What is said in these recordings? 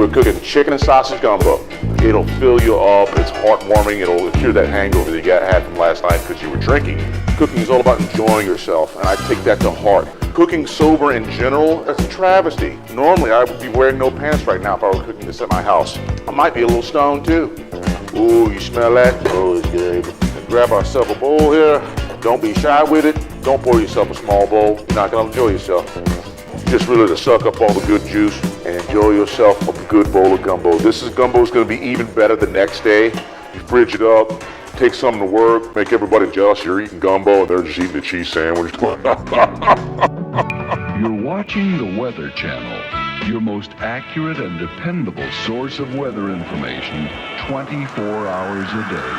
We're cooking chicken and sausage gumbo. It'll fill you up, it's heartwarming, it'll cure that hangover that you had from last night because you were drinking. Cooking is all about enjoying yourself, and I take that to heart. Cooking sober in general, that's a travesty. Normally, I would be wearing no pants right now if I were cooking this at my house. I might be a little stoned too. Ooh, you smell that? Oh, it's good. Grab ourselves a bowl here. Don't be shy with it. Don't pour yourself a small bowl. You're not gonna enjoy yourself. Just really to suck up all the good juice and enjoy yourself a good bowl of gumbo. Gumbo is gonna be even better the next day. You fridge it up, take something to work, make everybody jealous you're eating gumbo and they're just eating a cheese sandwich. You're watching the Weather Channel, your most accurate and dependable source of weather information 24 hours a day.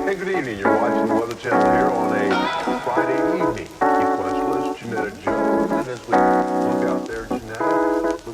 Hey, good evening. You're watching the Weather Channel here on a Friday evening. Keith Westwoods, Janetta Jones, and as we look out there, Janetta, look for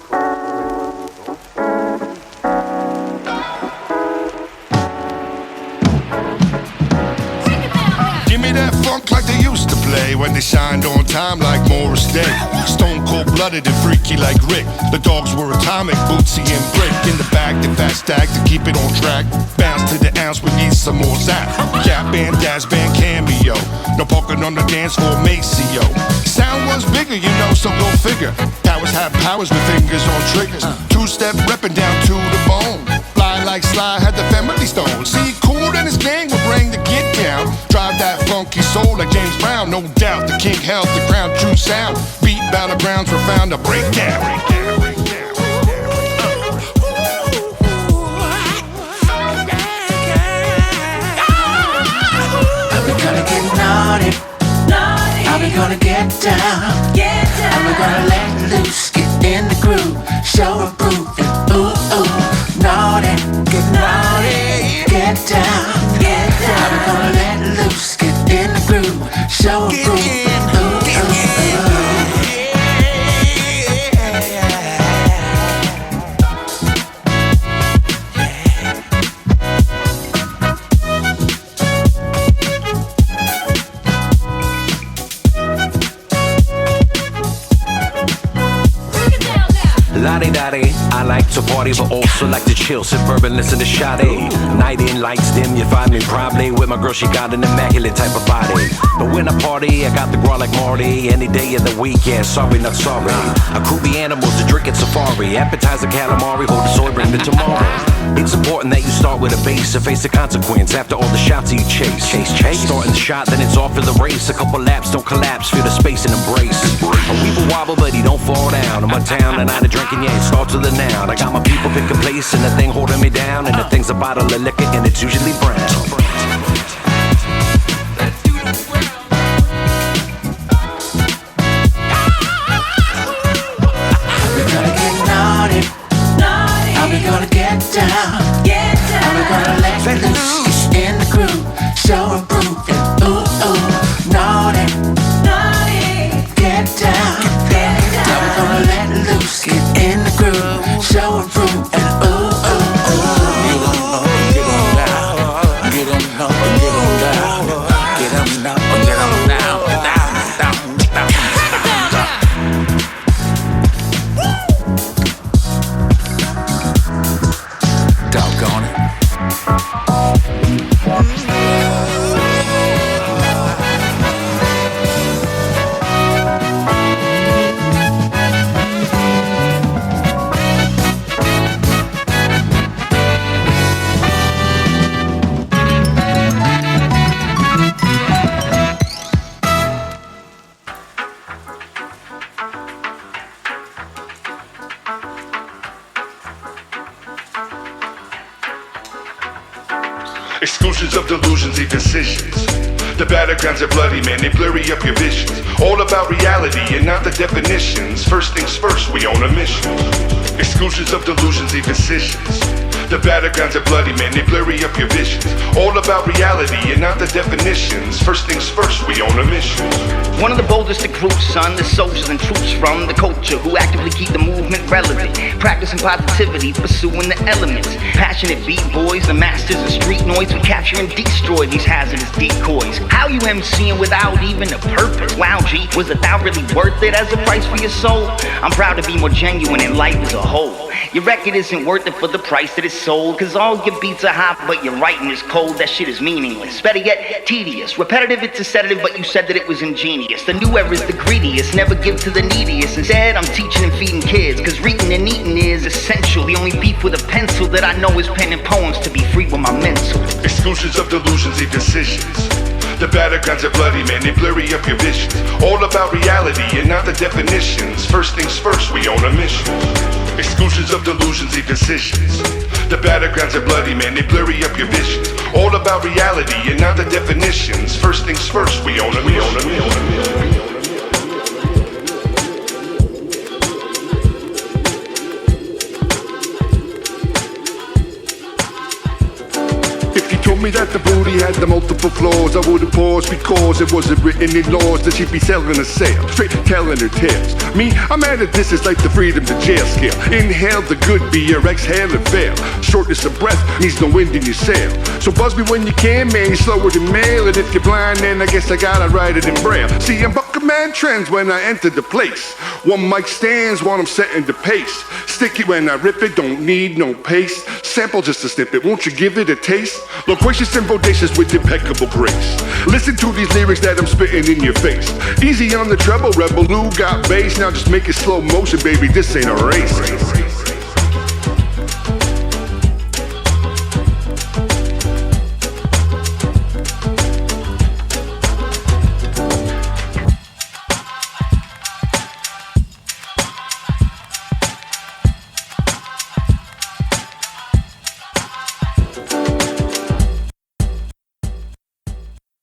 Give me that funk like they used to play when they signed on time like Morris Day. Stone cold-blooded and freaky like Rick. The dogs were atomic, Bootsy and Brick. In the back, the fat stack to keep it on track. Bounce to the ounce, we need some more zap. Cap band, Daz band, cameo. No poking on the dance floor, Maceo. Sound was bigger, you know, so go figure. Powers have powers with fingers on triggers. Two-step reppin' down to the bone. Fly like Sly had the family stone. See, Cool and his gang will bring the get down. Drive that funky soul like James Brown. No doubt the king held the crown, true sound. Beat battlegrounds were found to break down. Are we gonna get naughty? Are we gonna get down? Are we gonna let loose, get in the groove, show and prove it? Ooh, ooh, naughty, get naughty, get down. Are we gonna let loose, get in the groove, show and prove it? Ooh, ooh, ooh. La-di-da-di, I like to party but also like to chill. Sip bourbon, listen to Sade. Night in, lights dim, you find me probably with my girl, she got an immaculate type of body. But when I party, I got the growl like Marty. Any day of the week, yeah, sorry, not sorry. I crew the animals to drink at safari. Appetizer calamari, hold the soy, bring it tomorrow. It's important that you start with a base and face the consequence after all the shots you chase. Starting the shot, then it's off for the race. A couple laps, don't collapse, feel the space and embrace. A weeble wobble, but he don't fall down. I'm uptown and I ain't drinking yet, it starts with a noun. I got my people pick a place and the thing holding me down. And the thing's a bottle of liquor and it's usually brown. Are we gonna get down? Are we gonna let loose, get in the groove, show and prove it? Ooh, ooh, naughty, get down. Are we gonna let loose, get in the groove, show and prove it? Ooh, ooh, ooh. Get on down, get on up and get on down, get on up and get on down, down, down, down. Doggone it. Exclusions of delusions, indecisions. The battlegrounds are bloody, man, they blurry up your visions. All about reality and not the definitions. First things first, we on a mission. Exclusions of delusions, indecisions. The battlegrounds are bloody, man, they blurry up your visions. All about reality and not the definitions. First things first, we on a mission. One of the boldest of groups, son, the soldiers and troops from the culture who actively keep the movement relevant, practicing positivity, pursuing the elements. Passionate beat boys, the masters of street noise, we capture and destroy these hazardous decoys. How you MCing without even a purpose? Wow, G, was a thou really worth it as a price for your soul? I'm proud to be more genuine in life as a whole. Your record isn't worth it for the price that it's sold, cause all your beats are hot, but your writing is cold. That shit is meaningless. Better yet, tedious. Repetitive, it's a sedative, but you said that it was ingenious. The new era is the greediest, never give to the neediest. Instead, I'm teaching and feeding kids, cause reading and eating is essential. The only beef with a pencil that I know is penning poems to be free with my mental. Exclusions of delusions, and decisions. The battlegrounds are bloody, man, they blurry up your visions. All about reality and not the definitions. First things first, we on a mission. Exclusions of delusions, and decisions. The battlegrounds are bloody, man, they blurry up your visions. All about reality and not the definitions. First things first, we on a mission. If you told me that the booty had the multiple flaws, I would've paused because it wasn't written in laws that she'd be selling a sale, straight telling her tales. Me, I'm at a distance like the freedom to jail scale. Inhale the good beer, exhale and fail. Shortness of breath needs no wind in your sail. So buzz me when you can, man, you're slower than mail. And if you're blind, then I guess I gotta write it in braille. See, I'm bucking man trends when I enter the place. One mic stands while I'm setting the pace. Stick it when I rip it, don't need no paste. Sample just a snippet, won't you give it a taste? Loquacious and bodacious with impeccable grace. Listen to these lyrics that I'm spitting in your face. Easy on the treble, rebel who got bass. Now just make it slow motion, baby, this ain't a race.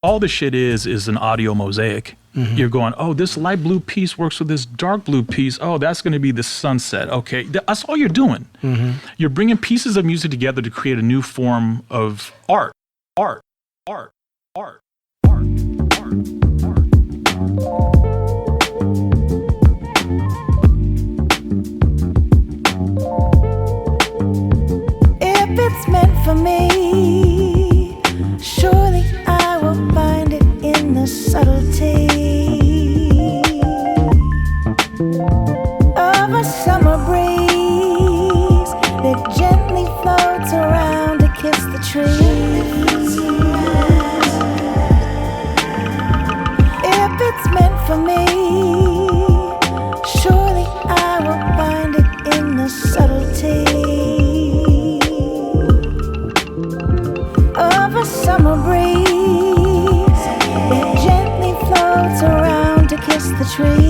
All the shit is an audio mosaic. Mm-hmm. You're going, oh, this light blue piece works with this dark blue piece. Oh, that's going to be the sunset. Okay, that's all you're doing. Mm-hmm. You're bringing pieces of music together to create a new form of art. If it's meant for me, surely I will find it in the subtlety of a summer breeze that gently floats around to kiss the trees. If it's meant for me, surely I will find it in the subtlety of a summer breeze that gently floats around to kiss the trees.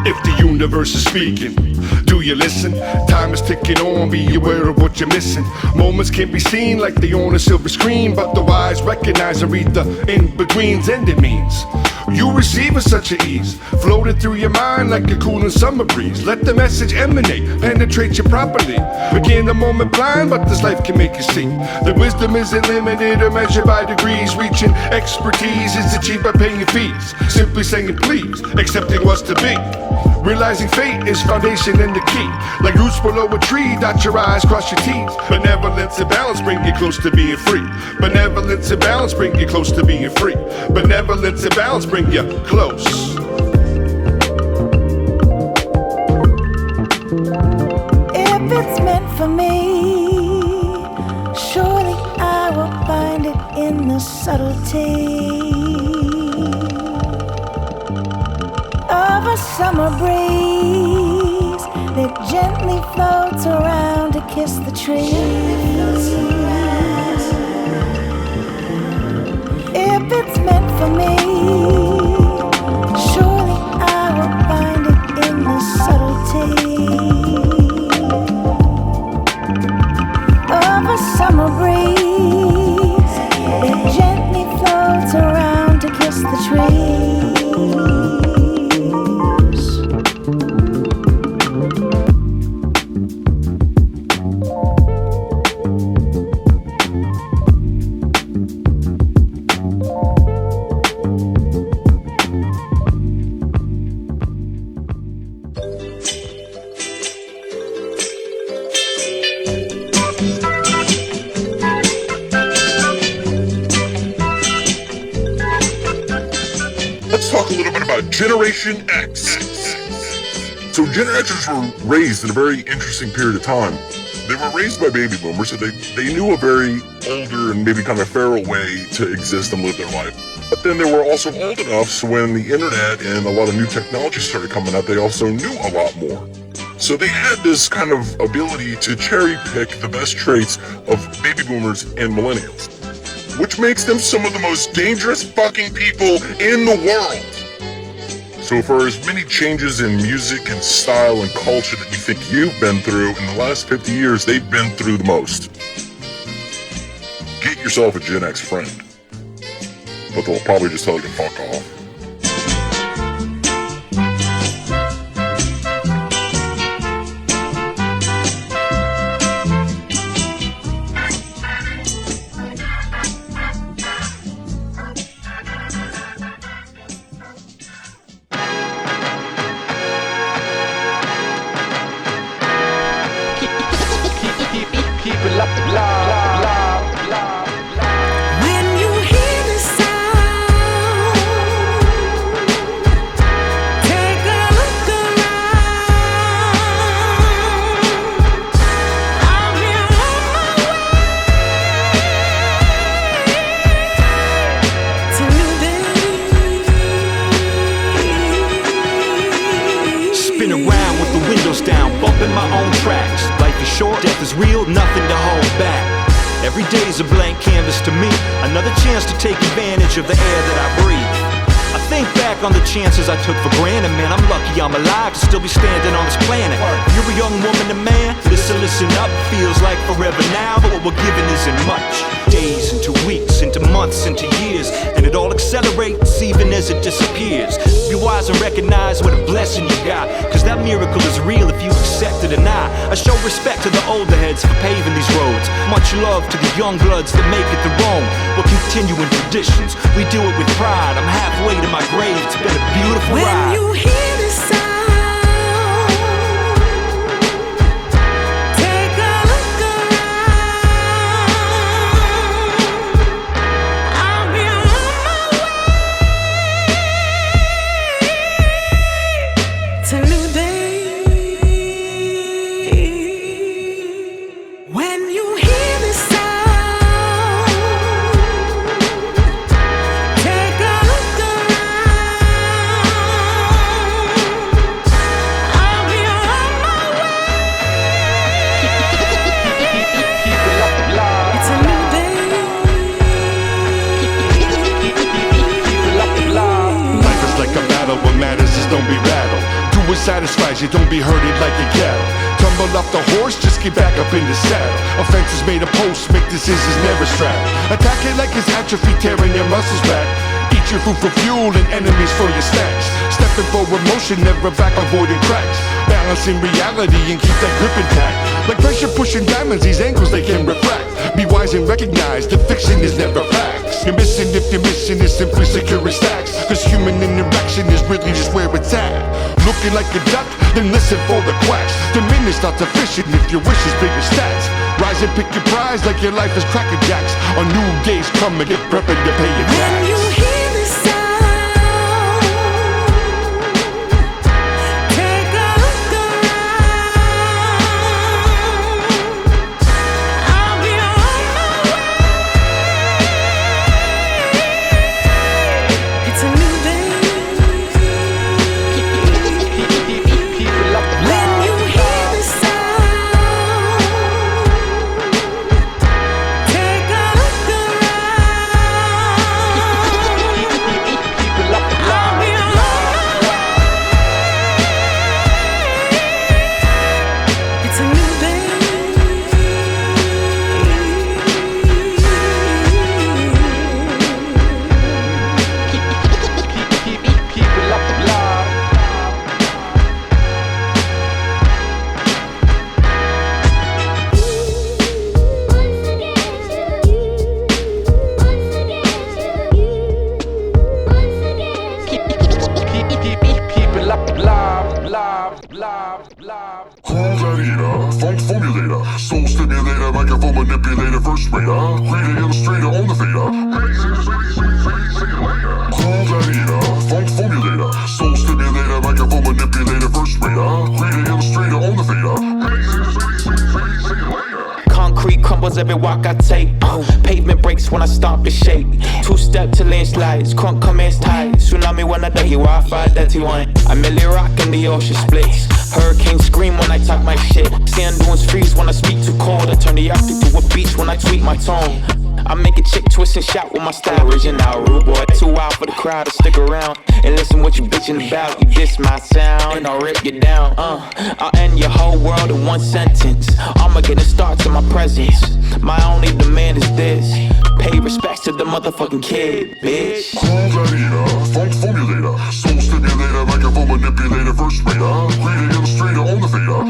If the universe is speaking, do you listen? Time is ticking on, be aware of what you're missing. Moments can be seen like they on a silver screen, but the wise recognize and read the in-betweens, and it means you receive with such an ease, floating through your mind like a cooling summer breeze. Let the message emanate, penetrate you properly. Begin the moment blind, but this life can make you see that wisdom isn't limited or measured by degrees. Reaching expertise is achieved by paying fees. Simply saying please, accepting what's to be. Realizing fate is foundation and the key. Like roots below a tree, dot your eyes, cross your T's. Benevolence and balance bring you close to being free. Benevolence and balance bring you close to being free. Benevolence and balance bring you close. If it's meant for me, surely I will find it in the subtlety of a summer breeze that gently floats around to kiss the trees. If it's meant for me, surely I will find it in the subtlety of a summer breeze that gently floats around to kiss the trees. Generation X. So Gen Xers were raised in a very interesting period of time. They were raised by baby boomers, so they knew a very older and maybe kind of feral way to exist and live their life. But then they were also old enough, so when the internet and a lot of new technology started coming out, they also knew a lot more. So they had this kind of ability to cherry pick the best traits of baby boomers and millennials, which makes them some of the most dangerous fucking people in the world. So for as many changes in music and style and culture that you think you've been through, in the last 50 years, they've been through the most. Get yourself a Gen X friend. But they'll probably just tell you to fuck off. Every day's a blank canvas to me, another chance to take advantage of the air that I breathe. I think back on the chances I took for granted, man, I'm lucky I'm alive to still be standing on this planet. If you're a young woman and man, listen up, feels like forever now, but what we're given isn't much. Days into weeks, into months, into years, and it all accelerates even as it disappears. Be wise and recognize what a blessing you got, cause that miracle is real if you accept it or not. I show respect to the older heads for paving these roads. Much love to the young bloods that make it the Rome. We're continuing traditions, we do it with pride. I'm halfway to my grave, it's been a beautiful ride. When you hear the sound, take a look around. I'll be on my way to new day. When you hear the sound, take a look around. I'll be on my way. It's a new day. Life is like a battle, what matters is don't be rattled. Do what satisfies you, don't be herded like a cattle. Tumble off the horse, just get back up in the saddle. Offenses made a post, make decisions never straddle. Attack it like it's atrophy, tearing your muscles back. Eat your food for fuel and enemies for your snacks. Stepping forward motion, never back, avoiding cracks. Balancing reality and keep that grip intact. Like pressure pushing diamonds, these angles they can refract. Be wise and recognize the fiction is never facts. You're missing if your mission is simply securing stacks. Cause human interaction is really just where it's at. Looking like a duck, then listen for the quacks. Diminish not sufficient if your wish is bigger stats. Rise and pick your prize like your life is Cracker Jacks. A new day's coming, get prepping to pay your tax. When you hear the sound, take a look around. I'll be on my way. It's a new day. When you hear the sound, take a look around. I'll be on my way. It's a new day. Cool gladiator, funk formulator, soul stimulator, microphone manipulator, first rater, creator, illustrator, on the fader. Cool gladiator, funk formulator, soul every walk I take. Pavement breaks when I stomp and shake. Two-step to landslides, crunk comments tight. Tsunami when I die, Wi-Fi dirty one. I merely rock in the ocean splits. Hurricanes scream when I talk my shit. Sand dunes freeze when I speak too cold. I turn the Arctic to a beach when I tweet my tone. I make a chick twist and shout with my style. Original rude boy, too wild for the crowd to stick around and listen what you bitchin' about. You diss my sound and I'll rip you down. I'll end your whole world in one sentence. I'ma get a start to my presence. My only demand is this: pay respects to the motherfucking kid, bitch. Cool-Daddy-da, funk formulator, soul stimulator, microphone manipulator, first rater, greeting illustrator, on the fader.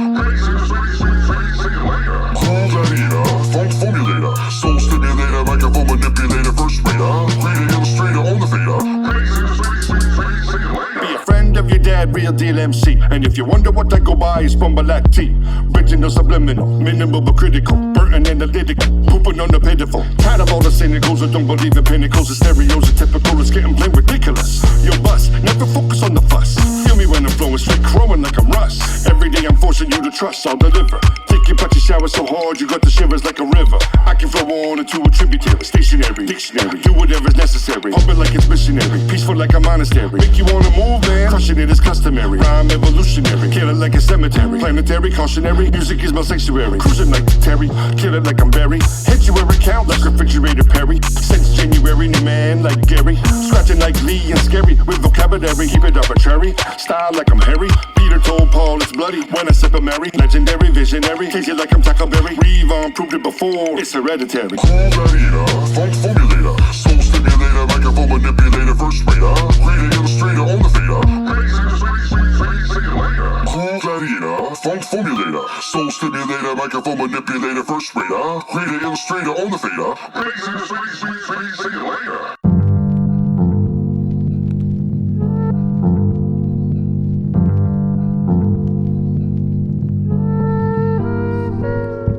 Cool-Daddy-da, funk formulator, soul stimulator, microphone manipulator, first rater, greeting illustrator, on the fader. Be a friend of your dad, real deal MC. And if you wonder what I go by, it's Bumbalat T. Original, subliminal, minimal but critical, burnt analytical, pooping on the pitiful. Tired of all the cynicals who don't believe in pinnacles. The stereos are typical, it's getting plain ridiculous. Yo, bust, never focus on the fuss. Feel me when I'm flowing, straight crowing like I'm Russ. Every day I'm forcing you to trust, I'll deliver. Take your patchy shower so hard, you got the shivers like a river. I can flow on into a tributary, stationary, dictionary, do whatever's necessary. Pump it like it's missionary, peaceful like a monastery. Make you wanna move, man, crushing it is customary. Rhyme evolutionary, kill it like a cemetery. Planetary, cautionary, music is my sanctuary. Cruising like Terry, kill it like I'm Barry. Hit you every count like refrigerator Perry. Since January, new man like Gary. Scratching like Lee and scary, with vocabulary, keep it arbitrary. Style like I'm Harry. Peter told Paul it's bloody when I sip a Mary. Legendary, visionary, tasty like I'm Tackleberry. Revon proved it before, it's hereditary. Cool-Daddy-da, funk formulator, soul stimulator, microphone manipulator, first rater, greeting illustrator, on the fader. Cool-Daddy-da, funk formulator, soul stimulator, microphone manipulator, first rater, greeting illustrator, on the fader.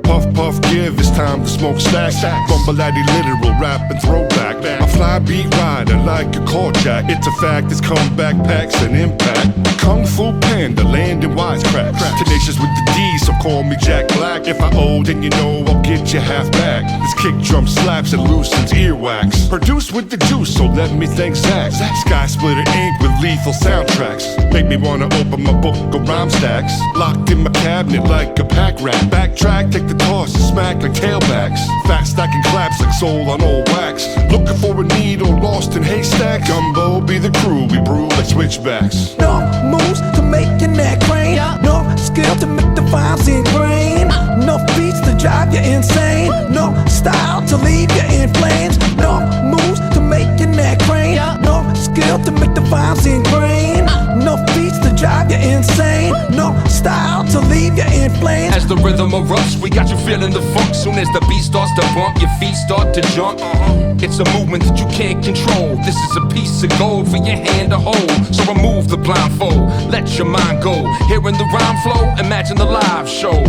Puff, puff, give, it's time to smoke stacks. Bumbalati literal, rap and throwback. I fly beat rider like a jack. It's a fact, it's comeback packs and impact. Kung Fu Panda, land in wisecracks. Tenacious with the D, so call me Jack Black. If I owe, then you know I'll get you half back. This kick drum slaps and loosens earwax. Produced with the juice, so let me thank Zach. Sky Splitter Inc. with lethal soundtracks. Make me wanna open my book of rhyme stacks. Locked in my cabinet like a pack rat. Backtrack, take the toss and smack like tailbacks. Fat stacking claps like soul on old wax. Looking for a needle lost in haystacks. Gumbo be the crew, we brew like switchbacks. No moves to making that crane. No skill to make the vibes ingrain. No beats to drive you insane. No style to leave you in flames. No moves to making that crane. No skill to make the vibes ingrain. No beats to drive you insane. No style to leave you in flames. As the rhythm erupts, we got you feeling the funk. Soon as the beat starts to bump, your feet start to jump. It's a movement that you can't control. This is a piece of gold for your hand to hold. So remove the blindfold, let your mind go. Hearing the rhyme flow, imagine the live show.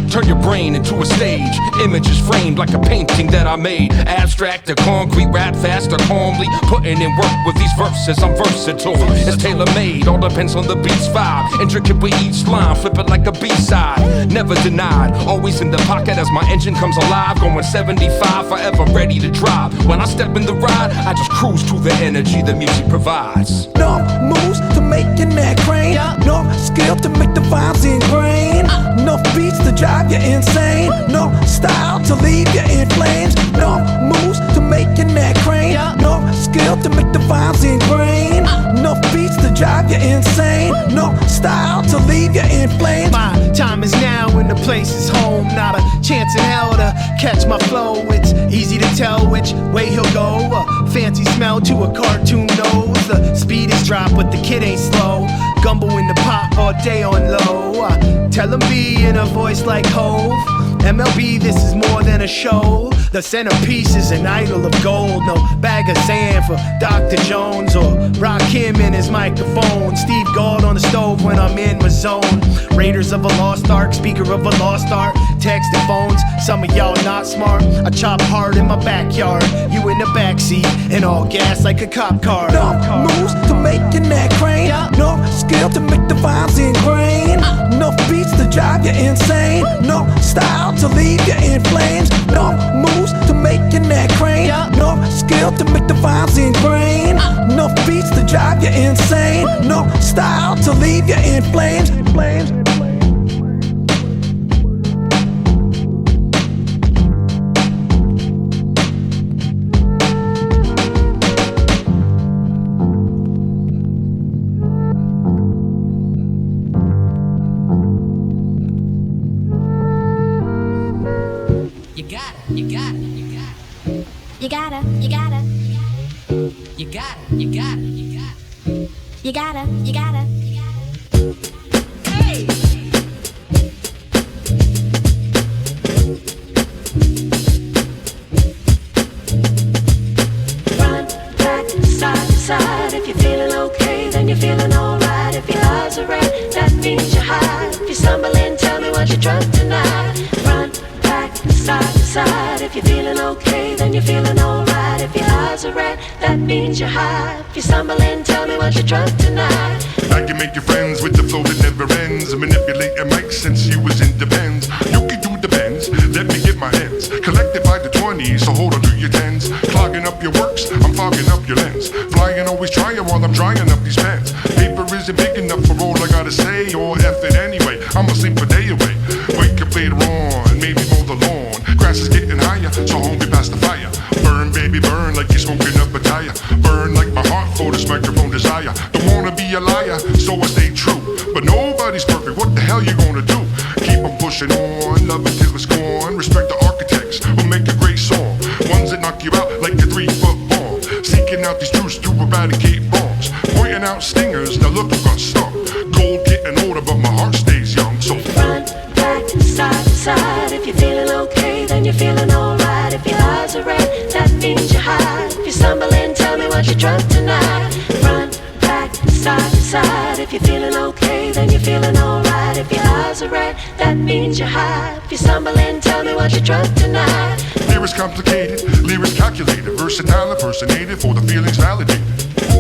Turn your brain into a stage. Images framed like a painting that I made. Abstract to concrete, rap fast or calmly. Putting in work with these verses, I'm versatile. It's tailor-made, all depends on the beat's vibe. Intricate with each line, flip it like a B-side. Never denied, always in the pocket as my engine comes alive. Going 75, forever ready to drive. When I step in the ride, I just cruise to the energy the music provides. No moves to making that crane. No skill to make the vibes ingrain. No beats to drive you insane. No style to leave you in flames. No moves to making that crane. No skill to make the vibes ingrain. No beats to drive you insane. No style to leave you in flames. My time is now and the place is home. Not a chance in hell to catch my flow. It's easy to tell which way he'll go. A fancy smell to a cartoon nose. The speed is drop but the kid ain't slow. Gumbo in the pot all day on low. Tell him be in a voice like Hove. MLB, this is more than a show. The centerpiece is an idol of gold. No bag of sand for Dr. Jones or Rakim in his microphone. Steve Gold on the stove when I'm in my zone. Raiders of a lost ark, speaker of a lost art. Texting phones, some of y'all not smart. I chop hard in my backyard. You in the backseat and all gas like a cop car. No moves to making that crane. No skill to make the vibes ingrain. No beat beats to drive you insane. No style to leave you in flames. No moves to make your neck crane. No skill to make the vibes ingrain. No beats to drive you insane. No style to leave you in flames. Hey! Front, back, side to side. If you're feeling okay, then you're feeling alright. If your eyes are red, that means you're high. If you're stumbling, tell me what you drunk tonight. Front, back, side to side. If you're feeling okay, then you're feeling alright. If your eyes are red, that means you're high. If you're stumbling, tell me what you drunk tonight. I can make you friends with the flow that never ends. Manipulate your mic since you was in the bends. You can do the bends, let me get my ends. Collected by the 20s, so hold on to your tens. Clogging up your works, I'm fogging up your lens. Flying, always trying while I'm drying up these pens. Paper isn't big enough for all I gotta say, or F it anyway, I'ma sleep a day away. Wake up later on, maybe mow the lawn. Grass is getting higher, so homie pass the fire. Burn, baby, burn like you're smoking up a tire. Burn like my heart for this microphone desire. Don't wanna be a liar, so I stay true. But nobody's perfect, what the hell you gonna do? Keep on pushing on, love it till it's gone. Respect the architects who make a great song. Ones that knock you out like a 3-foot bomb. Seeking out these truths to eradicate bombs. Pointing out stingers, now look who got stung. Gold getting older, but my heart stays young. So front, back, side to side. If you're feeling okay, then you're feeling alright. If your eyes are red, that means you're high. If you're stumbling, tell me what you drunk tonight. Front, back, side to side. If you're feeling okay, then you're feeling alright. If your eyes are red, that means you're high. If you're stumbling, tell me what you drunk tonight. lyrics complicated, lyrics calculated, versatile, impersonated for the feelings validated.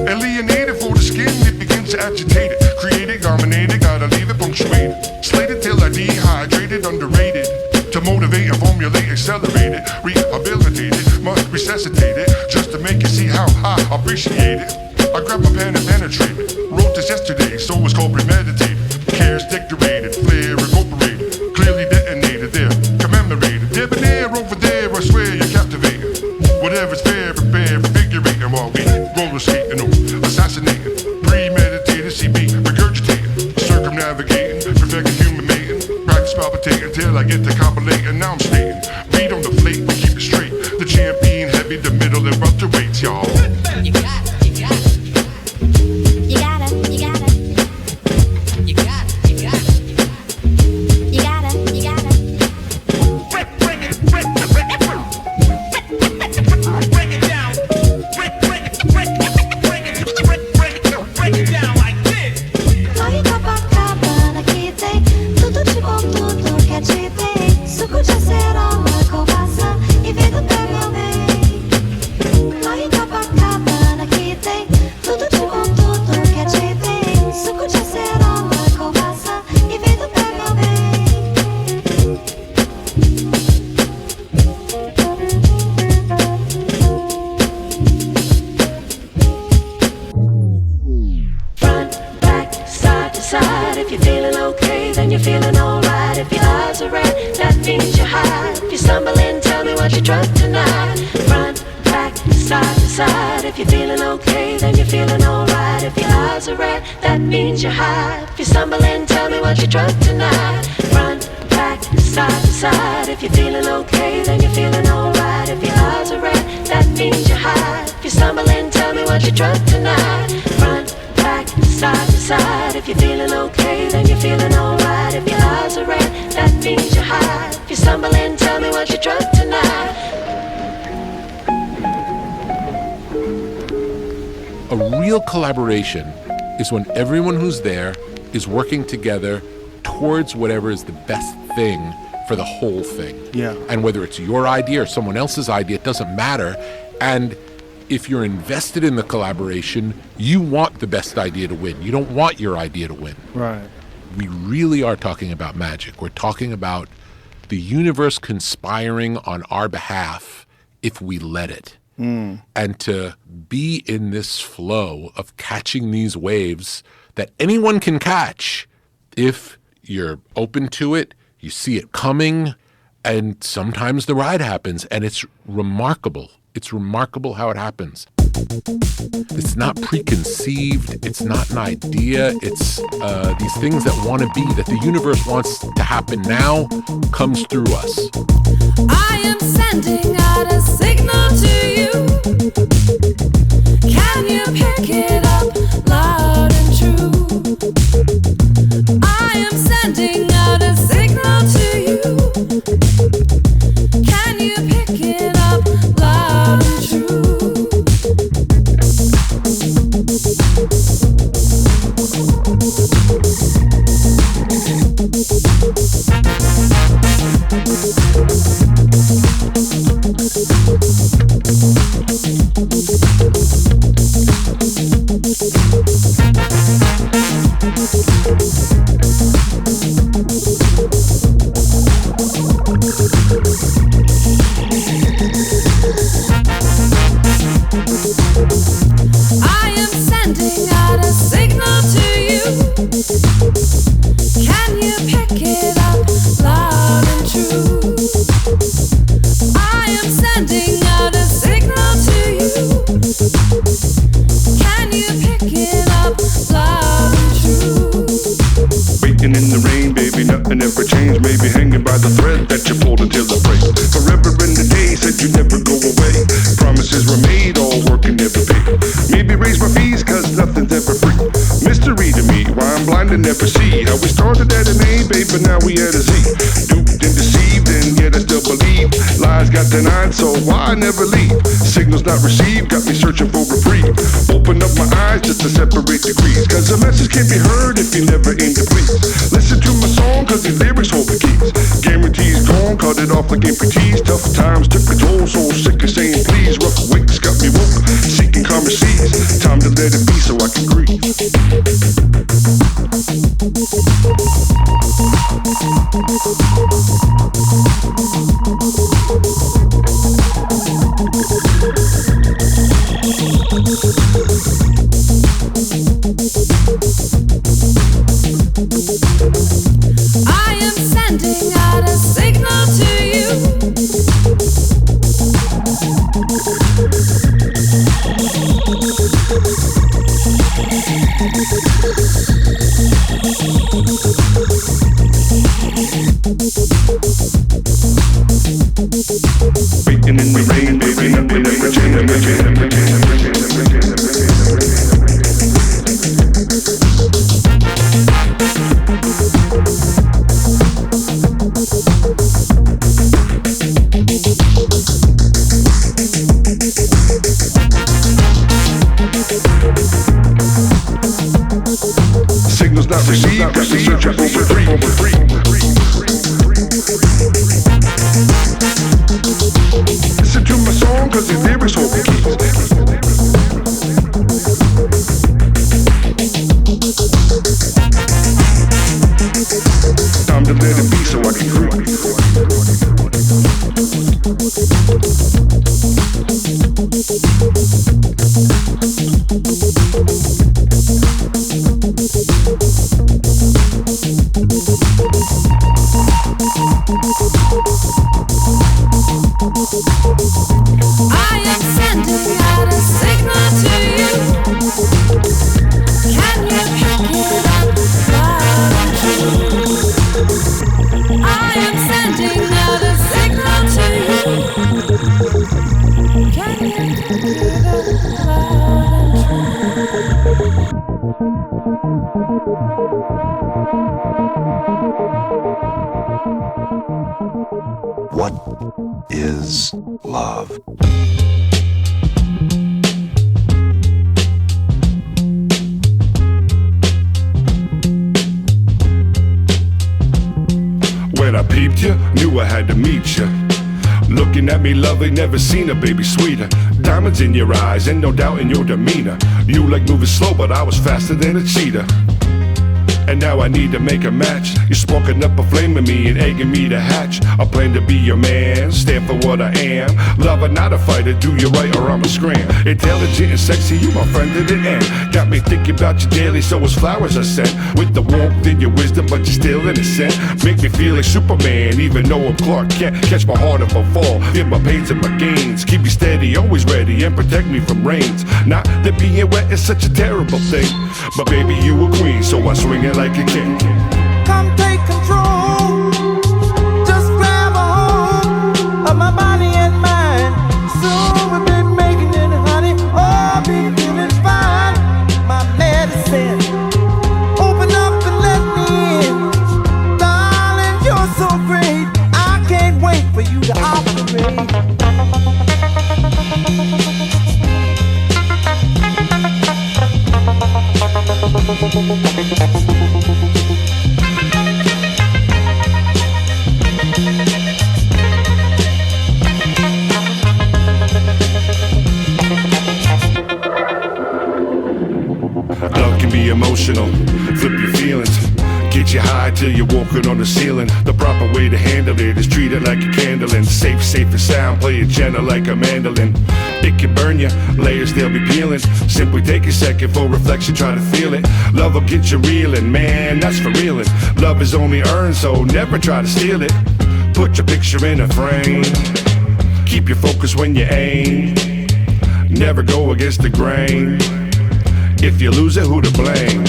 Alienated for the skin, it begins to agitate it. Created, dominated, gotta leave it punctuated. Slated till I dehydrated, underrated. To motivate and formulate, accelerate it. Rehabilitate it, must resuscitate it. Just to make you see how I appreciate it. I grabbed my pen and penetrated. Wrote this yesterday, so it's called premeditated. Cares decorated, flair incorporated. Clearly detonated there, commemorated. Debonair over there, I swear you're captivated. Whatever's fair, prepare, figurating while we roller skating or assassinating. Premeditated, CB, regurgitating. Circumnavigating, perfecting human mating. Practice palpitating till I get to compilating. Now I'm stating, beat on the plate, we keep it straight. The champion, heavy, the middle, and welterweights, y'all. You got it, you got it. You got it, you got it. You got it, you got it. You got it, you got it. Bring it down. Break it down like this. 너희 Copacabana kitty, tudo de bom, tudo que é de bem. Suco de acerola, cobaça e vida pra meu bem. Nós Copacabana kitty, tudo de bom, tudo que é de bem. Suco de acerola, cobaça e vida pra meu bem. Front, back, side to side. If you're feeling okay, then you're feeling alright. If your eyes are red, that means you're high. If you're stumbling, tell me what you drunk tonight. Front, back, side to side. If you're feeling okay, then you're feeling alright. If your eyes are red, that means you're high. If you're stumbling, tell me what you drunk tonight. Front, back, side to side. If you're feeling okay, then you're feeling alright. If your eyes are red, that means you're high. If you're stumbling, tell me what you drunk tonight. Front, back, side to side. If you're feeling okay, then you're feeling alright. If your eyes are red, that means you're high. If you're stumbling, tell me what you drunk tonight. A real collaboration is when everyone who's there is working together towards whatever is the best thing for the whole thing. Yeah. And whether it's your idea or someone else's idea, it doesn't matter. And if you're invested in the collaboration, you want the best idea to win. You don't want your idea to win. Right. we really are talking about magic. We're talking about the universe conspiring on our behalf if we let it. And to be in this flow of catching these waves that anyone can catch if you're open to it, you see it coming, and sometimes the ride happens, and it's remarkable. It's remarkable how it happens. It's not preconceived. It's not an idea. It's these things that want to be, that the universe wants to happen now, comes through us. I am sending out a signal to you. Can you pick it up loud and true? I am sending out a signal to you. Can you pick it up loud and true? I am sending out a signal to you. Can you pick it up loud and true? I am sending out a signal to you. Can you pick it up loud and true? Waiting in the rain, baby, nothing ever changed. Maybe hanging by the thread that you pulled until it breaks. Forever in the day, said you never go away. Promises were made, all work and never paid. Maybe raise my fees, cause nothing's ever free. Mystery to me, why I'm blind and never see. How we started at an A, babe, but now we at a Z. Duped and deceived, and yet I still believe. Lies got denied, so why never leave? Signals not received, got me searching for reprieve. Open up my eyes just to separate degrees. Cause a message can't be heard if you never aim to please. Listen to my song, cause these lyrics hold the keys. Guarantees gone, cut it off like amputees. Tough times took a toll, so sick of saying please. Rough wakes got me woke, seeking calmer seas. Time to let it be so I can breathe. I am sending out a signal to you. Waiting in the rain, baby, nothing ever changed. Signals not received, got me searching for free. Listen to my song, cause these lyrics hold the keys. Time to let it be so I can breathe. I am sending out a signal to you. Can you pick it up loud and true? I am sending out a signal to you. Can you pick it up loud and true? What is love? When I peeped you, knew I had to meet you. Looking at me lovely, never seen a baby sweeter. Diamonds in your eyes and no doubt in your demeanor. You like moving slow, but I was faster than a cheetah. and now I need to make a match. You're sparking up a flame in me and egging me to hatch. I plan to be your man, stand for what I am. Lover, not a fighter, do you right or I'ma scram. Intelligent and sexy, you my friend to the end. Got me thinking about you daily, so it's flowers I sent. With the warmth in your wisdom, but you're still innocent. Make me feel like Superman, even though I'm Clark Kent. Catch my heart if I fall, get my pains and my gains. Keep me steady, always ready, and protect me from rains. Not that being wet is such a terrible thing, but baby, you a queen, so I swing it like a king. Come take control. Just grab a hold of my body and mind. Soon we'll be making it, honey. Oh, be feeling fine. My medicine. Open up and let me in. Darling, you're so great. I can't wait for you to operate. Love can be emotional, flip your feelings. Get you high till you're walking on the ceiling. The proper way to handle it is treat it like a candle and safe and sound. Play it gentle like a mandolin. It can burn you, layers they'll be peeling. Simply take a second for reflection, try to feel it. Love will get you reeling, man, that's for reeling. Love is only earned, so never try to steal it. Put your picture in a frame. Keep your focus when you aim. Never go against the grain. If you lose it, who to blame?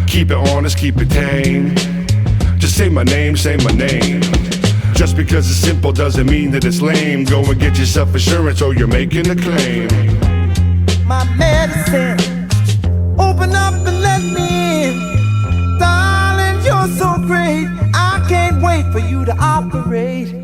Keep it honest, keep it tame. Just say my name, say my name. Just because it's simple doesn't mean that it's lame. Go and get yourself insurance or you're making a claim. My medicine. Open up and let me in. Darling, you're so great. I can't wait for you to operate.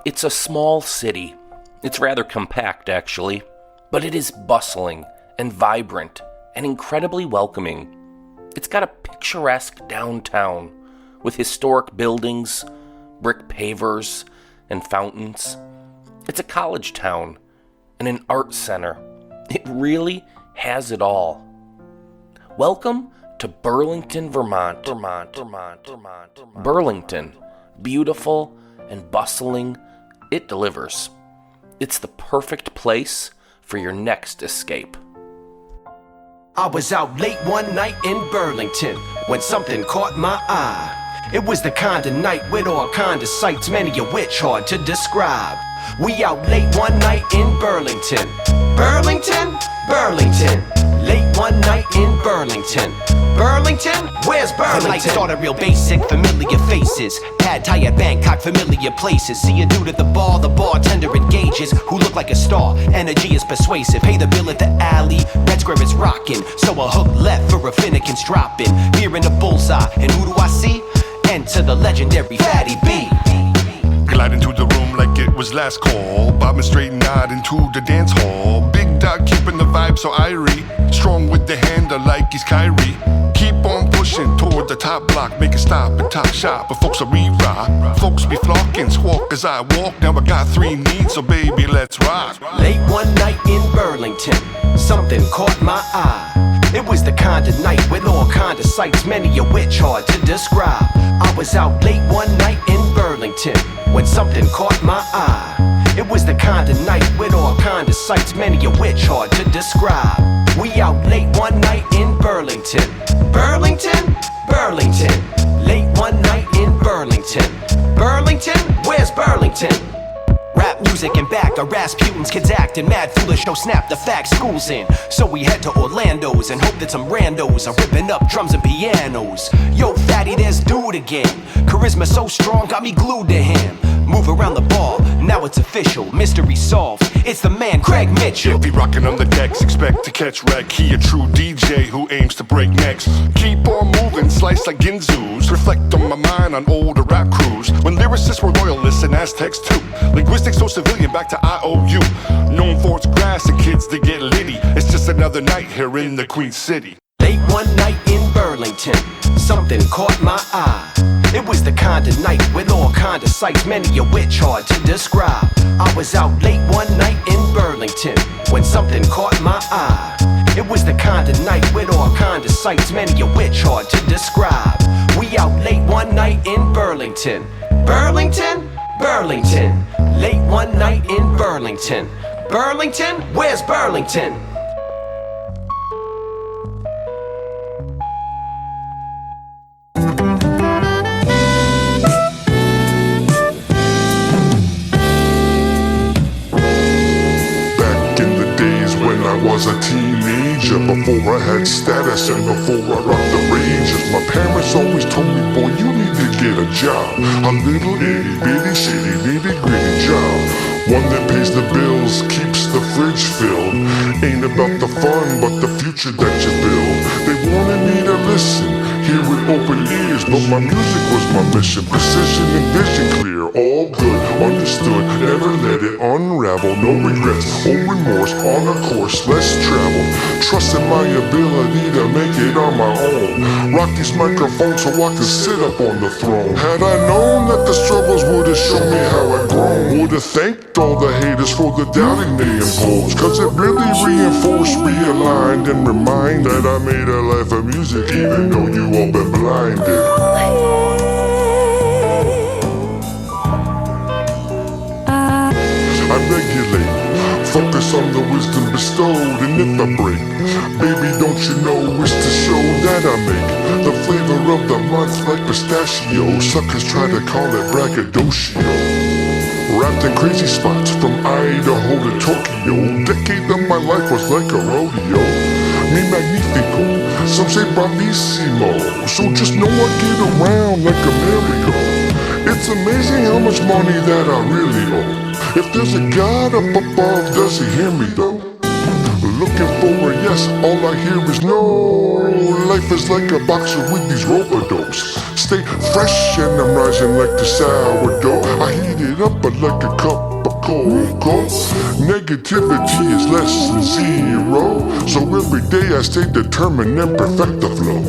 It's a small city. It's rather compact, actually, but it is bustling and vibrant and incredibly welcoming. It's got a picturesque downtown with historic buildings, brick pavers, and fountains. It's a college town and an art center. It really has it all. Welcome to Burlington, Vermont. Burlington, beautiful and bustling, it delivers. It's the perfect place for your next escape. I was out late one night in Burlington when something caught my eye. It was the kind of night with all kind of sights, many of which hard to describe. We out late one night in Burlington. Burlington, Burlington. Late one night in Burlington. Burlington? Where's Burlington? The night started real basic, familiar faces. Pad Thai at Bangkok, familiar places. See a dude at the bartender engages. Who look like a star, energy is persuasive. Pay the bill at the alley, Red Square is rocking. So a hook left for a Finnegan's dropping. Beer in the bullseye, and who do I see? Enter the legendary Fattie B. Glide into the room like it was last call. Bobbing straight and out into the dance hall. Big dog keeping the vibe so irie. Strong with the handle like he's Kyrie. Keep on pushing toward the top block. Make a stop and top shop, but folks are re-rock. Folks be flocking, squawk as I walk. Now I got 3 needs, so baby, let's rock. Late one night in Burlington, something caught my eye. It was the kind of night with all kind of sights, many of which hard to describe. I was out late one night in Burlington when something caught my eye. It was the kind of night with all kind of sights, many of which hard to describe. We out late one night in Burlington. Burlington, Burlington. Late one night in Burlington. Burlington, where's Burlington? Rap music and back, our Rasputins, kids acting mad foolish, no snap the facts, school's in. So we head to Orlando's and hope that some randos are ripping up drums and pianos. Yo, Fatty, there's dude again. Charisma so strong, got me glued to him. Move around the ball, now it's official, mystery solved. It's the man, Craig Mitchell. If he rockin' on the decks, expect to catch wreck. He a true DJ who aims to break necks. Keep on moving, slice like Ginzus. Reflect on my mind on older rap crews. When lyricists were loyalists and Aztecs too. Linguistics so civilian, back to IOU. Known for its grass and kids that get litty. It's just another night here in the Queen City. late one night in Burlington. Something caught my eye. It was the kind of night with all kind of sights, many of which hard to describe. I was out late one night in Burlington when something caught my eye. It was the kind of night with all kind of sights, many of which hard to describe. We out late one night in Burlington. Burlington? Burlington. Late one night in Burlington. Burlington? Where's Burlington? I was a teenager, before I had status and before I rocked the ranges. My parents always told me, boy, you need to get a job. A little itty bitty shitty nitty gritty job. One that pays the bills, keeps the fridge filled. Ain't about the fun, but the future that you build. They wanted me to listen, hear with open ears, but my music was my mission. Precision and vision clear, all good, understood. Never let it unravel, no regrets or remorse. On a course less traveled, trusting my ability to make it on my own. Rock these microphones so I can sit up on the throne. Had I known that the struggles would have shown me how I'd grown, would have thanked all the haters for the doubting they imposed. Cause it really reinforced, realigned, and remind that I made a life of music even though you all been blinded. I regulate, focus on the wisdom bestowed, and if I break, baby, don't you know it's to show that I make the flavor of the month like pistachio. Suckers try to call it braggadocio. Wrapped in crazy spots from Idaho to Tokyo. Decade of my life was like a rodeo. Mi magnifico, some say bravissimo. So just know I get around like a merry-go. It's amazing how much money that I really owe. If there's a God up above, does he hear me though? Looking for a yes, all I hear is no. Life is like a boxer with these rope-a-dopes. Stay fresh and I'm rising like the sourdough. I heat it up but like a cup of cocoa. Negativity is less than zero. So every day I stay determined and perfect the flow.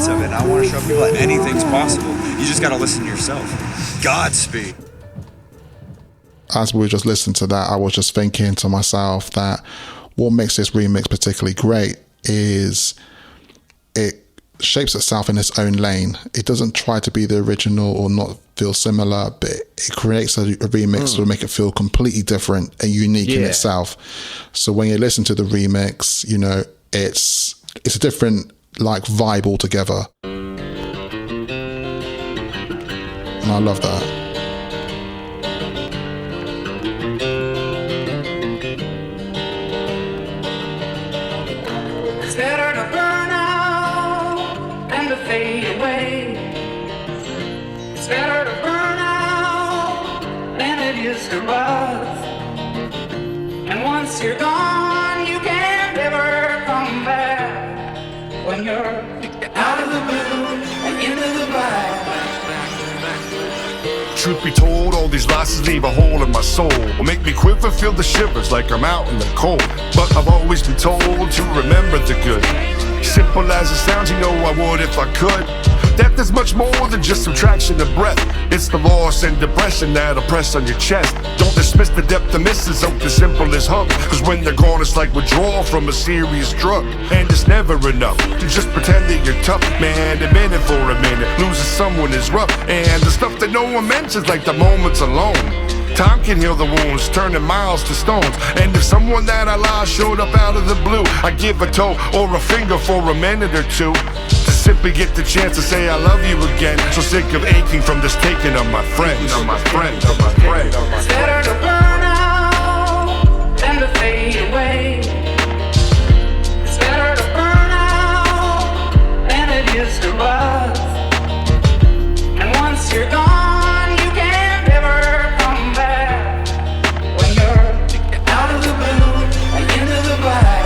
Of it. I want to show people that anything's possible. You just got to listen to yourself. Godspeed. As we were just listening to that, I was just thinking to myself that what makes this remix particularly great is it shapes itself in its own lane. It doesn't try to be the original or not feel similar, but it creates a remix to make it feel completely different and unique in itself. So when you listen to the remix, you know, it's a different like vibe altogether, and I love that. It's better to burn out than to fade away. It's better to burn out than it is to rust. And once you're gone, you can never come back. When you're out of the blue and into the black. Truth be told, all these losses leave a hole in my soul. Make me quiver, feel the shivers like I'm out in the cold. But I've always been told to remember the good. Simple as it sounds, you know I would if I could. Death is much more than just subtraction of breath. It's the loss and depression that'll press on your chest. Don't dismiss the depth of misses, something simple as hug. Cause when they're gone, it's like withdrawal from a serious drug. And it's never enough to just pretend that you're tough. Man, admit it for a minute, losing someone is rough. And the stuff that no one mentions, like the moments alone. Time can heal the wounds, turning miles to stones. And if someone that I lost showed up out of the blue, I give a toe or a finger for a minute or two, to simply get the chance to say I love you again. So sick of aching from this taking of my friends. It's better to burn out than to fade away. It's better to burn out than it is to rust. And once you're gone, you can never come back. When you're out of the blue and into the black.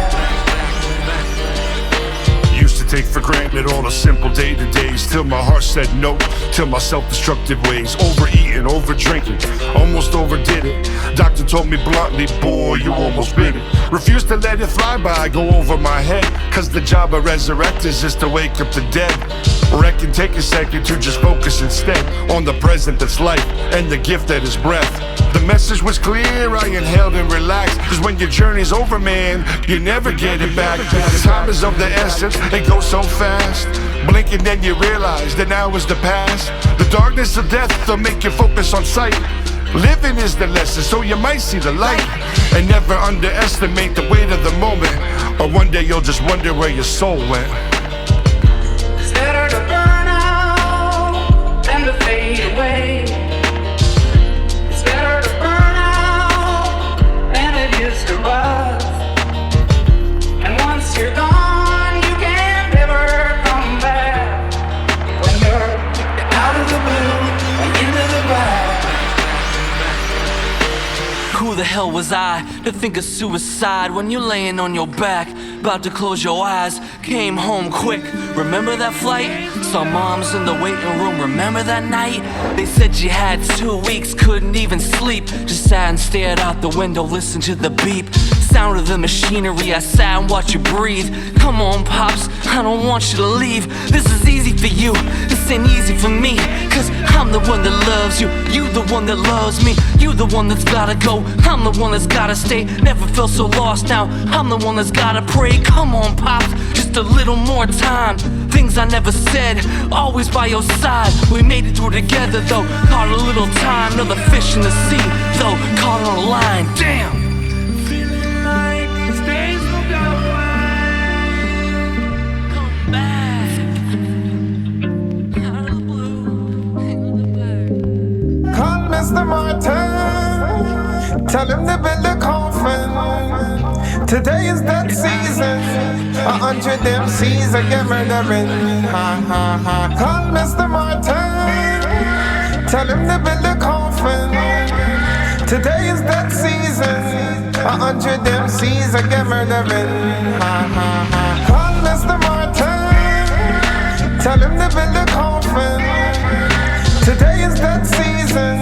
Used to take for granted all the simple day-to-days. till my heart said no, till my self-destructive ways. Overeating, over-drinking, almost overdid it. Doctor told me bluntly, boy, you almost bit it. Refused to let it fly by, go over my head, cause the job of resurrectors is to wake up the dead. Reckon take a second to just focus instead on the present that's life and the gift that is breath. The message was clear, I inhaled and relaxed, cause when your journey's over, man, you never get it back. Time is of the essence, it goes so fast. Blink and then you realize that now is the past. The darkness of death will make you focus on sight. Living is the lesson, so you might see the light. And never underestimate the weight of the moment, or one day you'll just wonder where your soul went. It's better to burn out than to fade away. It's better to burn out than it is to rust. And once you're gone, you can never come back. When you're out of the blue and into the black. Who the hell was I to think of suicide when you're laying on your back, about to close your eyes? Came home quick, remember that flight? Saw moms in the waiting room, remember that night? They said you had 2 weeks, couldn't even sleep. Just sat and stared out the window, listened to the beep. Sound of the machinery, I sat and watched you breathe. Come on, Pops, I don't want you to leave. This is easy for you, this ain't easy for me. Cause I'm the one that loves you, you the one that loves me. You the one that's gotta go, I'm the one that's gotta stay. Never felt so lost, now I'm the one that's gotta pray. Come on, Pops, just a little more time. Things I never said, always by your side. We made it through together though, caught a little time. Another fish in the sea though, caught on a line, damn. Feeling like these days will go away. Come back. Out of the blue, into the black. Call Mr. Martin, tell him to build a coffin. Today is that season, 100 MCs are get murdering. Ha ha ha. Call Mr. Martin, tell him to build a coffin. Today is that season, 100 MCs are get murdering. Ha ha ha. Call Mr. Martin, tell him to build a coffin. Today is that season,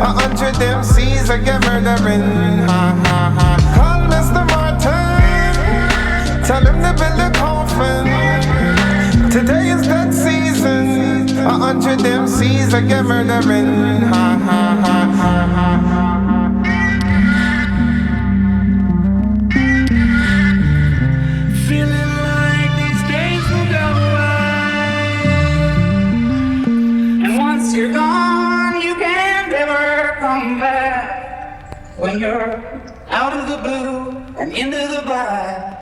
100 MCs are get murdering. Ha ha ha. Call Mr. Martin, tell him to build a coffin. Today is that season, 100 MCs are get murdering. Ha ha ha ha ha. Feeling like these days will go away. And once you're gone, you can never come back. When you're out of the blue and into the black.